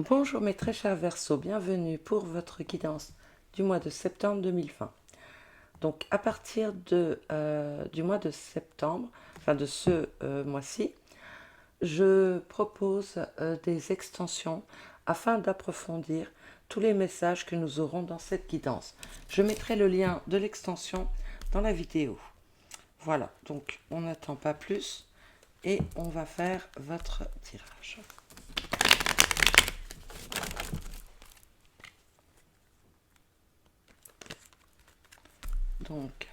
Bonjour mes très chers Verseaux, bienvenue pour votre guidance du mois de septembre 2020. Donc à partir du mois de septembre, enfin de ce mois-ci, je propose des extensions afin d'approfondir tous les messages que nous aurons dans cette guidance. Je mettrai le lien de l'extension dans la vidéo. Voilà, donc on n'attend pas plus et on va faire votre tirage. Donc,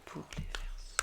pour les Verseaux.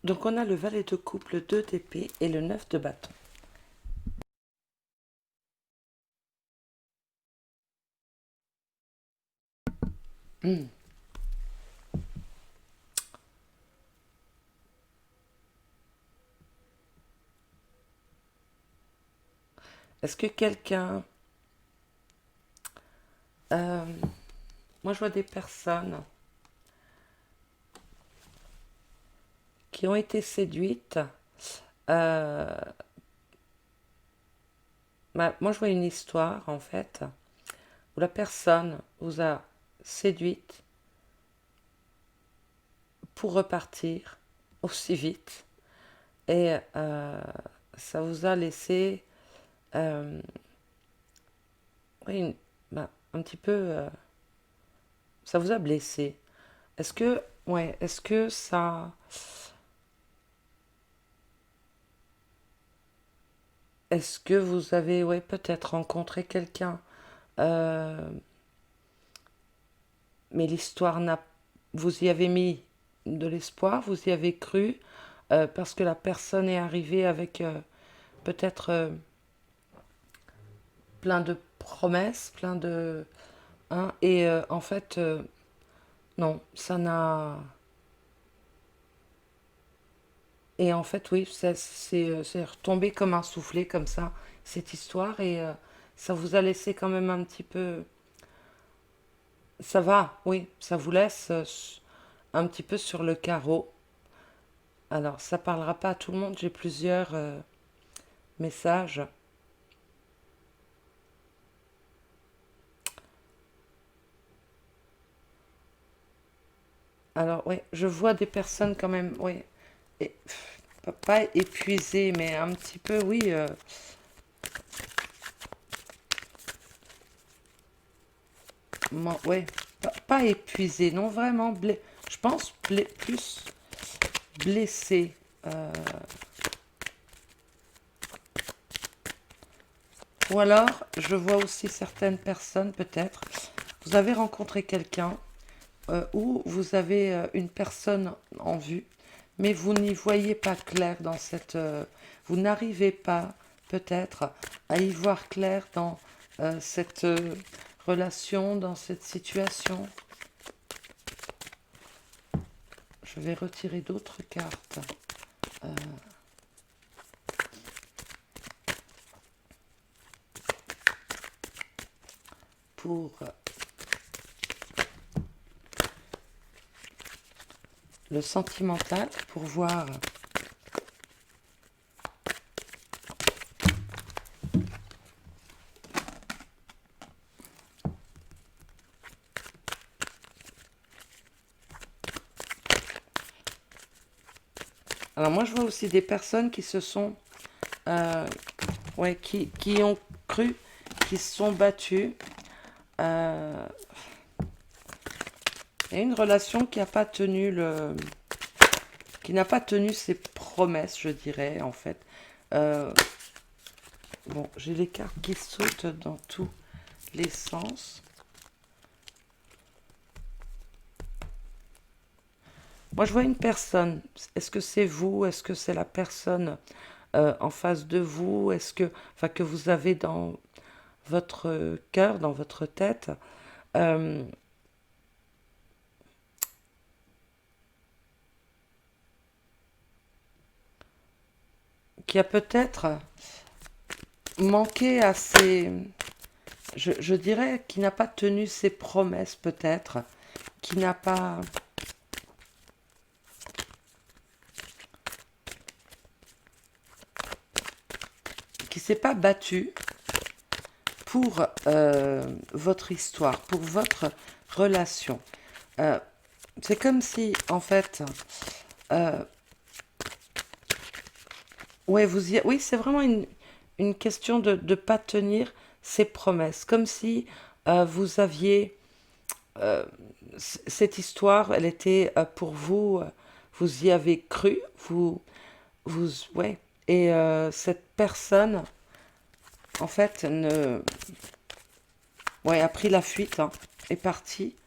Donc on a le valet de coupe, le 2 d'épée et le 9 de bâton. Est-ce que quelqu'un... euh, moi je vois des personnes qui ont été séduites. Euh, moi je vois une histoire en fait où la personne vous a séduite pour repartir aussi vite et ça vous a laissé oui, un petit peu ça vous a blessé. Est-ce que ouais, est-ce que ça est-ce que vous avez ouais peut-être rencontré quelqu'un euh, mais l'histoire n'a vous y avez mis de l'espoir, vous y avez cru parce que la personne est arrivée avec peut-être plein de promesses, plein de... hein, et en fait, non, ça n'a... Et en fait, oui, c'est retombé comme un soufflet, comme ça, cette histoire, et ça vous a laissé quand même un petit peu... Ça va, oui, ça vous laisse un petit peu sur le carreau. Alors, ça parlera pas à tout le monde, j'ai plusieurs messages. Alors, oui, je vois des personnes quand même, oui, et, pas épuisées, mais un petit peu, oui, ouais, pas épuisées, non, vraiment, je pense plus blessées. euh, ou alors, je vois aussi certaines personnes, peut-être, vous avez rencontré quelqu'un ou vous avez une personne en vue, mais vous n'y voyez pas clair dans cette... vous n'arrivez pas peut-être à y voir clair dans cette relation, dans cette situation. Je vais retirer d'autres cartes pour le sentimental, pour voir Alors moi, je vois aussi des personnes qui se sont... ouais, qui ont cru, qui se sont battues. Euh, Il y a une relation qui n'a pas tenu qui n'a pas tenu ses promesses, je dirais, en fait. Euh, bon, j'ai les cartes qui sautent dans tous les sens. Moi, je vois une personne. Est-ce que c'est vous? Est-ce que c'est la personne en face de vous? Est-ce que, enfin, que vous avez dans votre cœur, dans votre tête, euh, qui a peut-être manqué à ses... je dirais qui n'a pas tenu ses promesses, peut-être, qui n'a pas... qui s'est pas battu pour votre histoire, pour votre relation. Euh, c'est comme si, en fait, euh, ouais, oui, c'est vraiment une question de ne pas tenir ses promesses. Comme si vous aviez euh, cette histoire, elle était pour vous, vous y avez cru, ouais. Et cette personne, en fait, ouais, a pris la fuite, hein, est partie.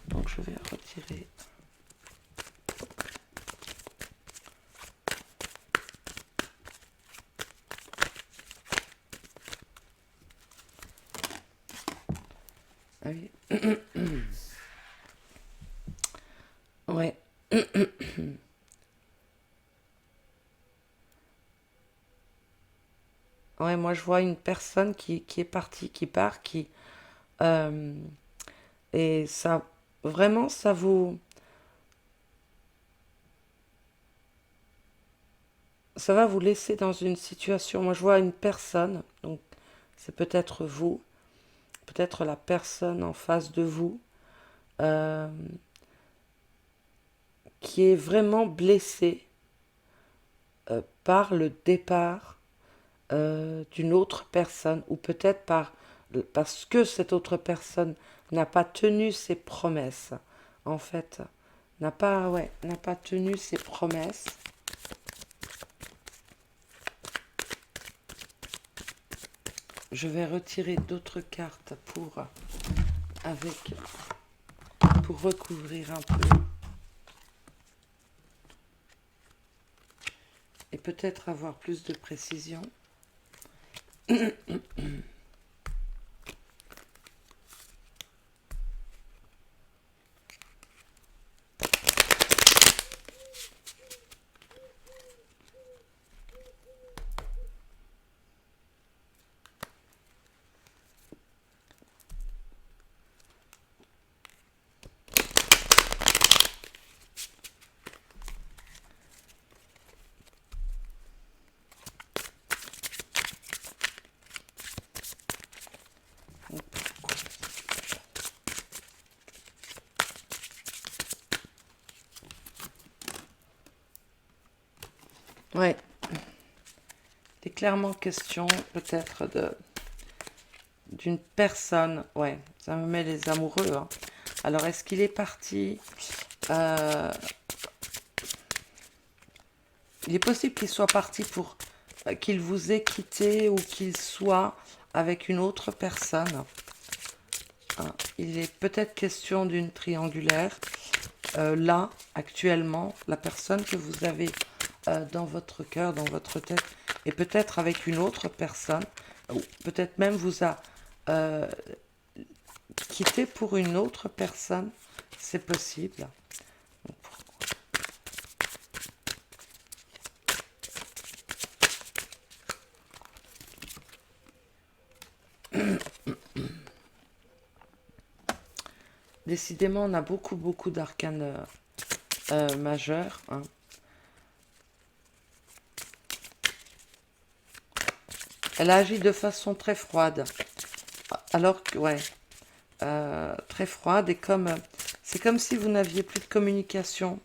Donc je vais retirer. Ah oui. Ouais. Ouais, moi je vois une personne qui est partie, qui part, euh, et ça, vraiment, ça va vous laisser dans une situation. Moi je vois une personne, donc c'est peut-être vous, peut-être la personne en face de vous, euh, qui est vraiment blessée par le départ d'une autre personne, ou peut-être parce que cette autre personne n'a pas tenu ses promesses, en fait, n'a pas tenu ses promesses. Je vais retirer d'autres cartes avec, pour recouvrir un peu et peut-être avoir plus de précision. Ouais, il est clairement question peut-être d'une personne. Ouais, ça me met les amoureux, hein. Alors, est-ce qu'il est parti? Euh, il est possible qu'il soit parti pour qu'il vous ait quitté ou qu'il soit avec une autre personne. Hein, il est peut-être question d'une triangulaire. Là, actuellement, la personne que vous avez dans votre cœur, dans votre tête, et peut-être avec une autre personne, ou peut-être même vous a euh, quitté pour une autre personne, c'est possible. Décidément, on a beaucoup d'arcanes majeurs, hein. Elle a agi de façon très froide, alors que, ouais, très froide, et comme C'est comme si vous n'aviez plus de communication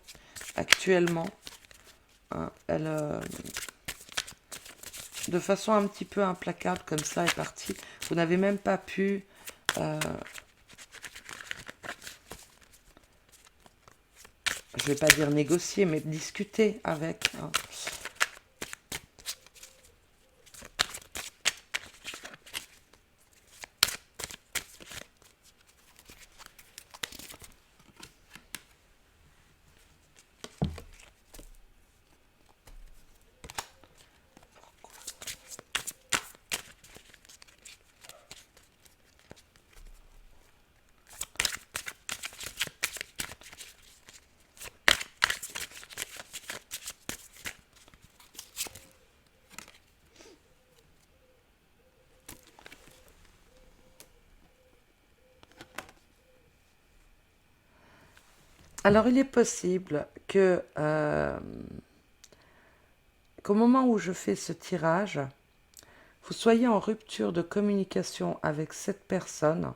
actuellement. Hein. De façon un petit peu implacable, comme ça, est partie. Vous n'avez même pas pu... je vais pas dire négocier, mais discuter avec. Hein. Alors, il est possible que qu'au moment où je fais ce tirage, vous soyez en rupture de communication avec cette personne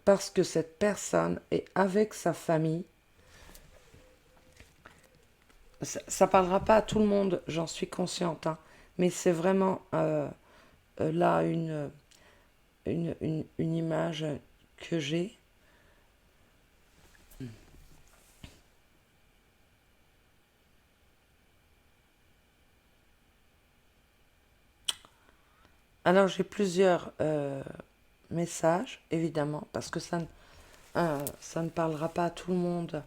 parce que cette personne est avec sa famille. Ça ne parlera pas à tout le monde, j'en suis consciente, hein, mais c'est vraiment là une image que j'ai. Alors j'ai plusieurs messages, évidemment, parce que ça ne parlera pas à tout le monde.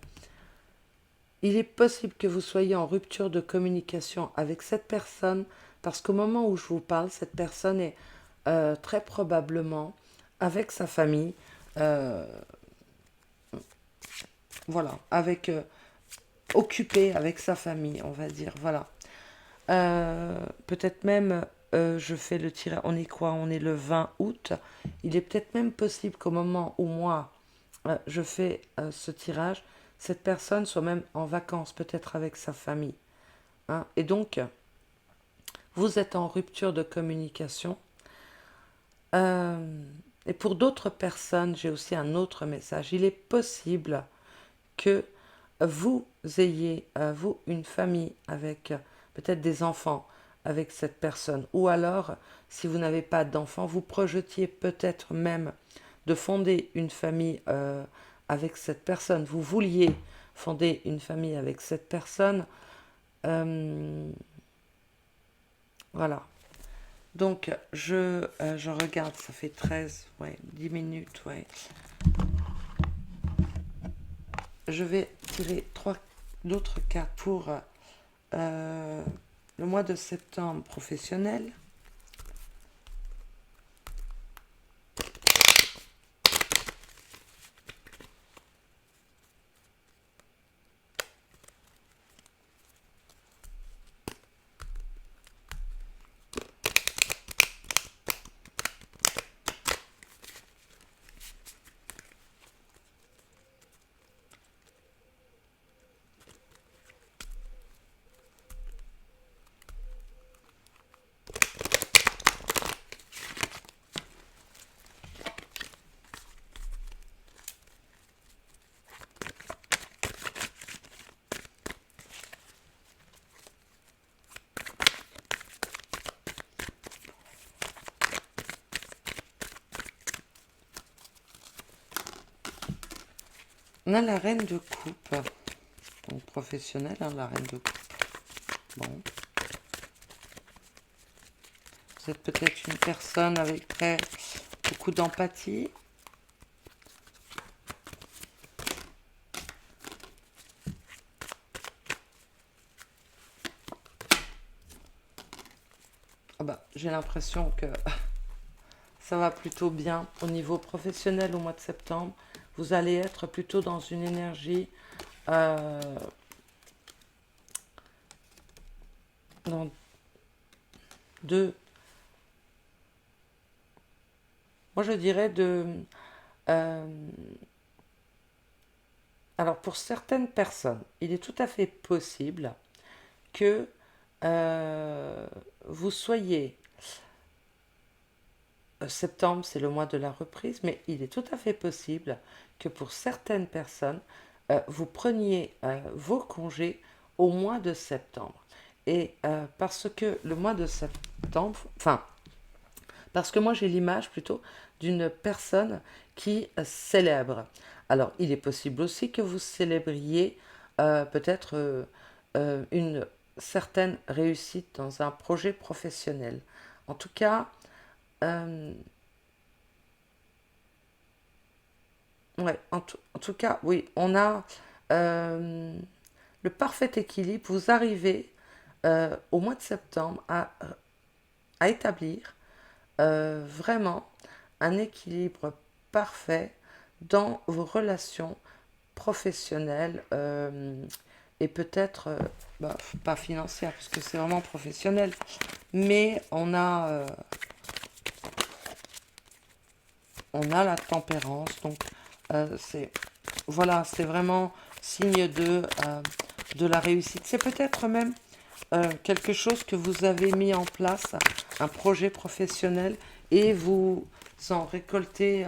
Il est possible que vous soyez en rupture de communication avec cette personne, parce qu'au moment où je vous parle, cette personne est très probablement avec sa famille, euh, voilà, occupée avec sa famille, on va dire, voilà. Peut-être même, je fais le tirage, on est quoi? On est le 20 août. Il est peut-être même possible qu'au moment où moi, je fais ce tirage, cette personne soit même en vacances, peut-être avec sa famille. Hein. Et donc, vous êtes en rupture de communication. Et pour d'autres personnes, j'ai aussi un autre message. Il est possible que vous ayez, vous, une famille avec peut-être des enfants avec cette personne. Ou alors, si vous n'avez pas d'enfants, vous projetiez peut-être même de fonder une famille avec cette personne. Vous vouliez fonder une famille avec cette personne. Voilà. Donc, je regarde, ça fait 13, ouais, 10 minutes, ouais. Je vais tirer d'autres cas pour le mois de septembre professionnel. On a la reine de coupe, donc professionnelle, hein, la reine de coupe. Bon. Vous êtes peut-être une personne avec très beaucoup d'empathie. Ah bah, j'ai l'impression que ça va plutôt bien au niveau professionnel au mois de septembre. Vous allez être plutôt dans une énergie dans de, moi je dirais euh, alors pour certaines personnes, il est tout à fait possible que vous soyez septembre, c'est le mois de la reprise, mais il est tout à fait possible que pour certaines personnes, vous preniez vos congés au mois de septembre. Et parce que le mois de septembre, enfin, parce que moi j'ai l'image plutôt d'une personne qui célèbre. Alors, il est possible aussi que vous célébriez peut-être une certaine réussite dans un projet professionnel. En tout cas, euh, ouais, en tout cas, oui, on a euh, le parfait équilibre. Vous arrivez au mois de septembre à établir vraiment un équilibre parfait dans vos relations professionnelles et peut-être bah, pas financières parce que c'est vraiment professionnel, mais on a la tempérance, donc c'est voilà, c'est vraiment signe de la réussite. C'est peut-être même quelque chose que vous avez mis en place, un projet professionnel, et vous en récoltez,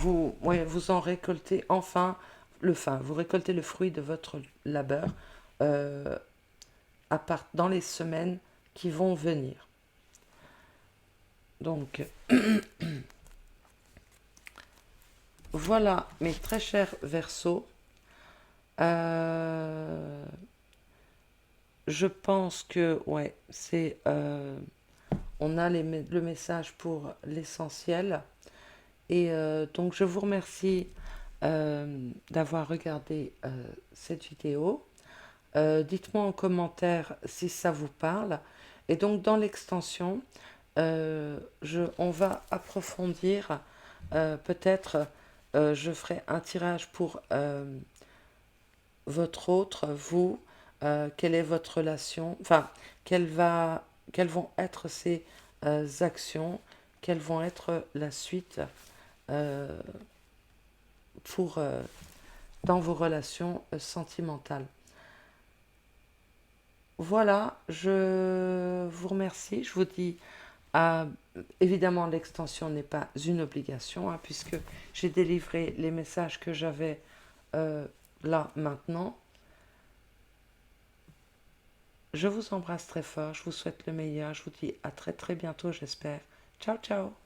ouais, vous en récoltez enfin vous récoltez le fruit de votre labeur euh, dans les semaines qui vont venir. Donc voilà, mes très chers Verseaux. Euh, je pense que ouais, on a le message pour l'essentiel. Et donc je vous remercie d'avoir regardé cette vidéo. Dites-moi en commentaire si ça vous parle. Et donc dans l'extension, on va approfondir. Peut-être je ferai un tirage pour votre autre, vous. Quelle est votre relation? Enfin, quelles vont être ces actions? Quelles vont être la suite euh, pour dans vos relations sentimentales. Voilà, je vous remercie. Je vous dis, euh, évidemment, l'extension n'est pas une obligation, hein, puisque j'ai délivré les messages que j'avais là maintenant. Je vous embrasse très fort, je vous souhaite le meilleur. Je vous dis à très très bientôt, j'espère. Ciao, ciao.